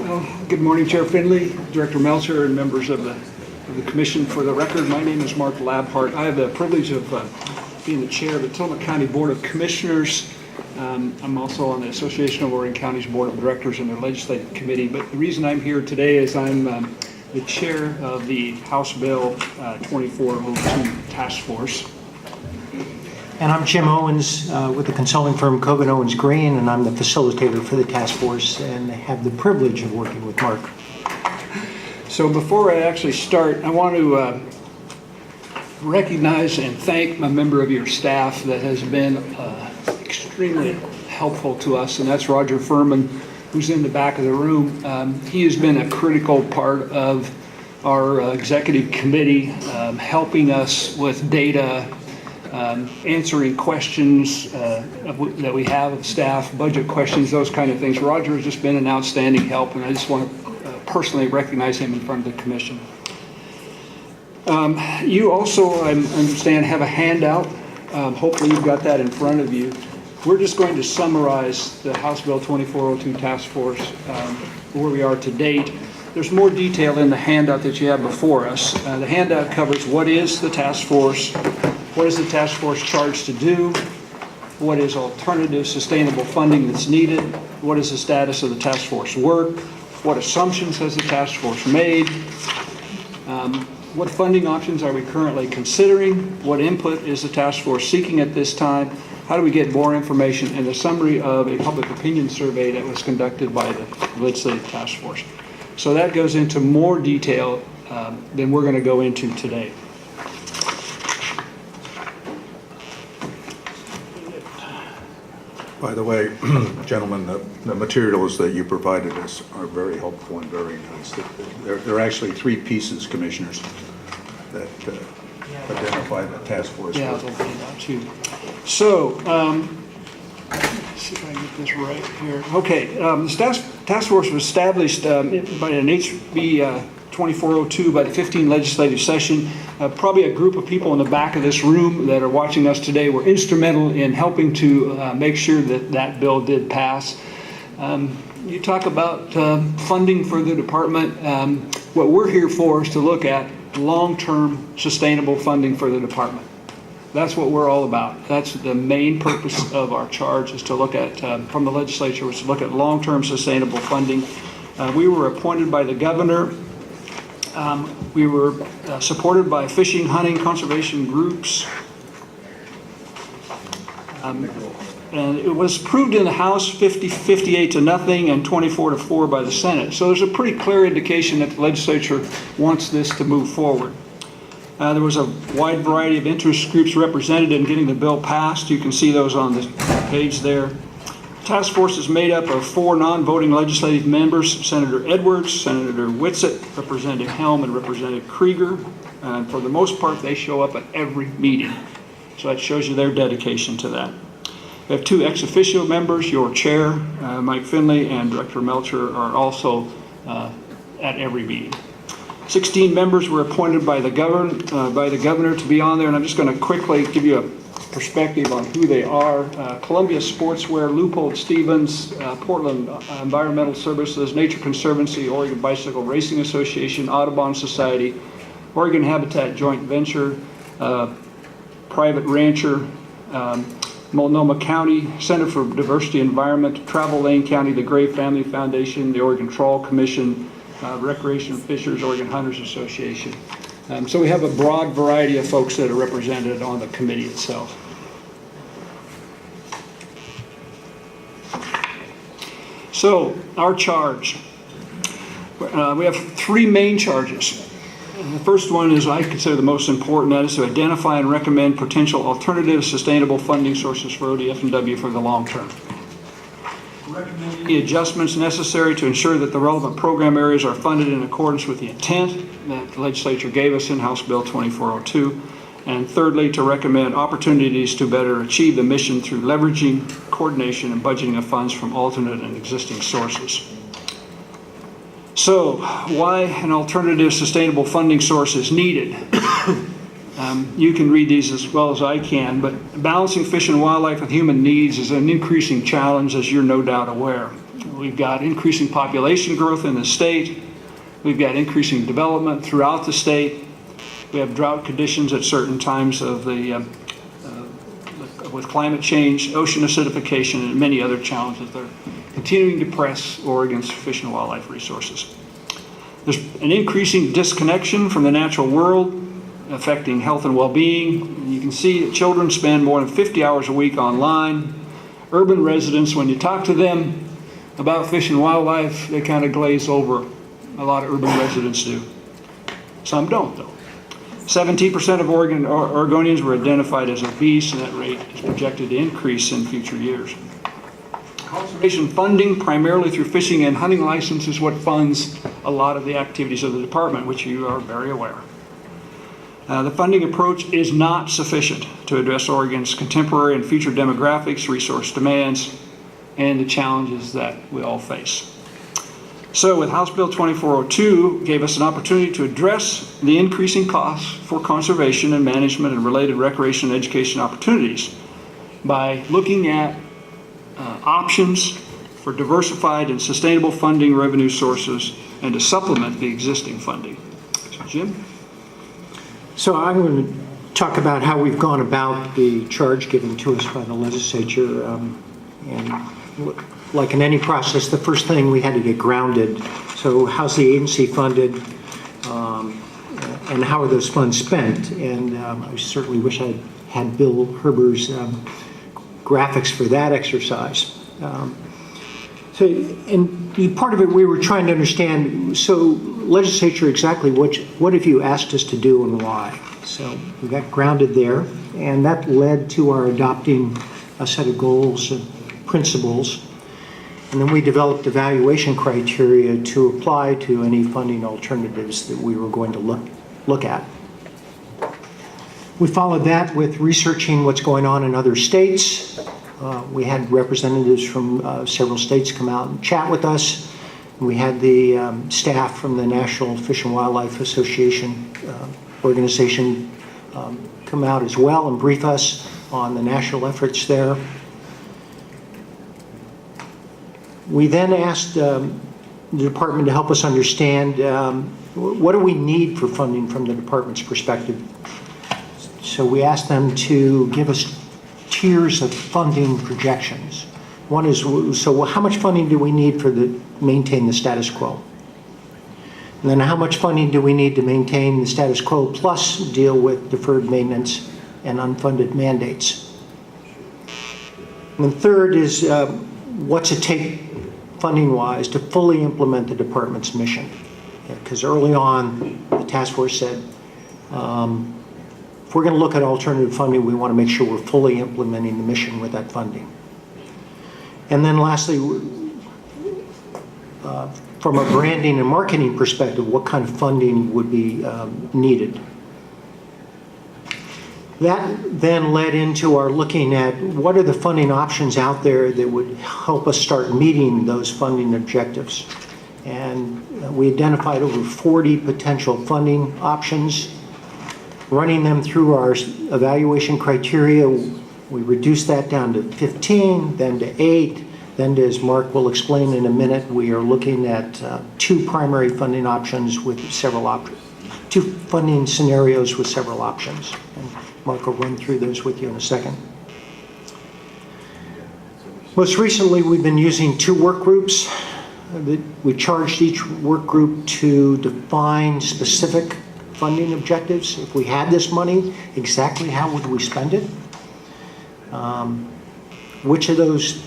Well, good morning, Chair Finley, Director Melcher, and members of the Commission. For the record, my name is Mark Labhart. I have the privilege of being the chair of the Tillamook County Board of Commissioners. I'm also on the Association of Oregon Counties Board of Directors and their Legislative Committee. But the reason I'm here today is I'm the chair of the House Bill 2402 Task Force. And I'm Jim Owens with the consulting firm Kogan Owens Green, and I'm the facilitator for the task force and have the privilege of working with Mark. So before I actually start, I want to recognize and thank a member of your staff that has been extremely helpful to us, and that's Roger Furman, who's in the back of the room. He has been a critical part of our executive committee, helping us with data, answering questions that we have of staff, budget questions, those kind of things. Roger has just been an outstanding help, and I just want to personally recognize him in front of the commission. You also, I understand, have a handout. Hopefully you've got that in front of you. We're just going to summarize the House Bill 2402 Task Force, where we are to date. There's more detail in the handout that you have before us. The handout covers what is the task force, what is the task force charged to do, what is alternative sustainable funding that's needed, what is the status of the task force work, what assumptions has the task force made, what funding options are we currently considering, what input is the task force seeking at this time, how do we get more information, and a summary of a public opinion survey that was conducted by the legislative task force. So that goes into more detail than we're going to go into today. By the way, gentlemen, the materials that you provided us are very helpful and very nice. There are actually three pieces, commissioners, that identify the task force. Yeah, there'll be that too. So, let's see if I can get this right here. Okay, the task force was established by an HB 2402 by the 15th legislative session. Probably a group of people in the back of this room that are watching us today were instrumental in helping to make sure that that bill did pass. You talk about funding for the department. What we're here for is to look at long-term sustainable funding for the department. That's what we're all about. That's the main purpose of our charge, is to look at, from the legislature, was to look at long-term sustainable funding. We were appointed by the governor. We were supported by fishing, hunting, conservation groups. And it was approved in the House 58 to nothing and 24 to 4 by the Senate. So there's a pretty clear indication that the legislature wants this to move forward. There was a wide variety of interest groups represented in getting the bill passed. You can see those on the page there. Task force is made up of 4 non-voting legislative members: Senator Edwards, Senator Whitsitt, Representative Helm, and Representative Krieger. And for the most part, they show up at every meeting. So that shows you their dedication to that. We have 2 ex officio members. Your chair, Mike Finley, and Director Melcher are also at every meeting. 16 members were appointed by the governor to be on there, and I'm just going to quickly give you a perspective on who they are. Columbia Sportswear, Leupold Stevens, Portland Environmental Services, Nature Conservancy, Oregon Bicycle Racing Association, Audubon Society, Oregon Habitat Joint Venture, Private Rancher, Multnomah County, Center for Diversity Environment, Travel Lane County, the Gray Family Foundation, the Oregon Trawl Commission, Recreation Fishers, Oregon Hunters Association. So we have a broad variety of folks that are represented on the committee itself. So our charge, we have 3 main charges. And the first one is, I consider, the most important. That is to identify and recommend potential alternative sustainable funding sources for ODF&W for the long term. Recommending the adjustments necessary to ensure that the relevant program areas are funded in accordance with the intent that the legislature gave us in House Bill 2402. And thirdly, to recommend opportunities to better achieve the mission through leveraging, coordination, and budgeting of funds from alternate and existing sources. So, why an alternative sustainable funding source is needed? You can read these as well as I can, but balancing fish and wildlife with human needs is an increasing challenge, as you're no doubt aware. We've got increasing population growth in the state. We've got increasing development throughout the state. We have drought conditions at certain times of with climate change, ocean acidification, and many other challenges that are continuing to press Oregon's fish and wildlife resources. There's an increasing disconnection from the natural world, affecting health and well-being. You can see that children spend more than 50 hours a week online. Urban residents, when you talk to them about fish and wildlife, they kind of glaze over. A lot of urban residents do. Some don't, though. 17% of Oregonians were identified as obese, and that rate is projected to increase in future years. Conservation funding, primarily through fishing and hunting license, is what funds a lot of the activities of the department, which you are very aware. The funding approach is not sufficient to address Oregon's contemporary and future demographics, resource demands, and the challenges that we all face. So with House Bill 2402 gave us an opportunity to address the increasing costs for conservation and management and related recreation and education opportunities by looking at options for diversified and sustainable funding revenue sources and to supplement the existing funding. So Jim? So I'm going to talk about how we've gone about the charge given to us by the legislature. And like in any process, the first thing we had to get grounded. So how's the agency funded, and how are those funds spent? And I certainly wish I had Bill Herber's graphics for that exercise. And part of it we were trying to understand, so legislature, exactly what have you asked us to do and why? So we got grounded there, and that led to our adopting a set of goals and principles. And then we developed evaluation criteria to apply to any funding alternatives that we were going to look at. We followed that with researching what's going on in other states. We had representatives from several states come out and chat with us. We had the staff from the National Fish and Wildlife Association organization come out as well and brief us on the national efforts there. We then asked the department to help us understand what do we need for funding from the department's perspective. So we asked them to give us tiers of funding projections. One is, so how much funding do we need for maintain the status quo? And then how much funding do we need to maintain the status quo plus deal with deferred maintenance and unfunded mandates? And the third is, what's it take funding-wise to fully implement the department's mission? Because early on, the task force said, if we're going to look at alternative funding, we want to make sure we're fully implementing the mission with that funding. And then lastly, from a branding and marketing perspective, what kind of funding would be needed? That then led into our looking at what are the funding options out there that would help us start meeting those funding objectives. And we identified over 40 potential funding options. Running them through our evaluation criteria, we reduced that down to 15, then to 8, then to, as Mark will explain in a minute, we are looking at 2 primary funding options with several options, 2 funding scenarios with several options. And Mark will run through those with you in a second. Most recently, we've been using 2 work groups. We charged each work group to define specific funding objectives. If we had this money, exactly how would we spend it? Which of those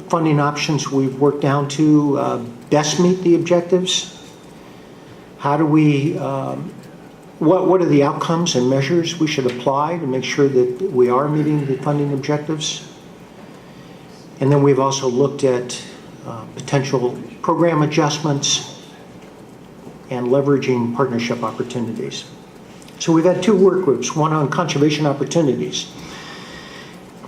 funding options we've worked down to best meet the objectives? How do we, what are the outcomes and measures we should apply to make sure that we are meeting the funding objectives? And then we've also looked at potential program adjustments and leveraging partnership opportunities. So we've had 2 work groups, one on conservation opportunities.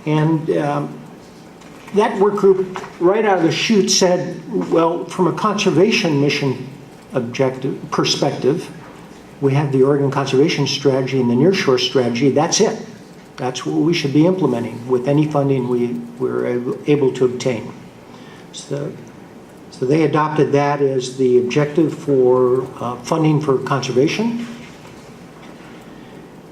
And that work group right out of the chute said, well, from a conservation mission perspective, we have the Oregon Conservation Strategy and the Nearshore Strategy. That's it. That's what we should be implementing with any funding we're able to obtain. So So they adopted that as the objective for funding for conservation.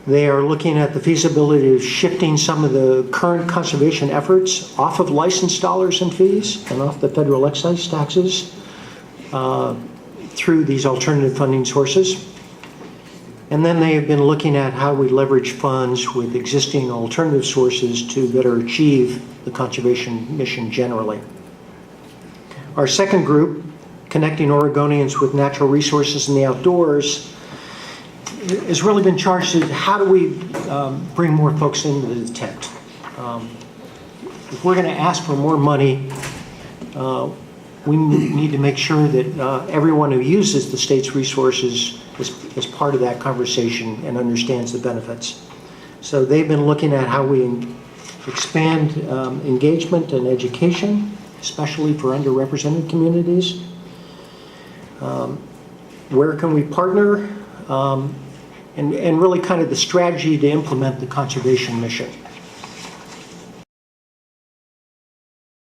They are looking at the feasibility of shifting some of the current conservation efforts off of license dollars and fees and off the federal excise taxes through these alternative funding sources. And then they have been looking at how we leverage funds with existing alternative sources to better achieve the conservation mission generally. Our second group, Connecting Oregonians with Natural Resources and the Outdoors, has really been charged with how do we bring more folks into the tent. If we're going to ask for more money, we need to make sure that everyone who uses the state's resources is part of that conversation and understands the benefits. So they've been looking at how we expand engagement and education, especially for underrepresented communities. Where can we partner? And really kind of the strategy to implement the conservation mission.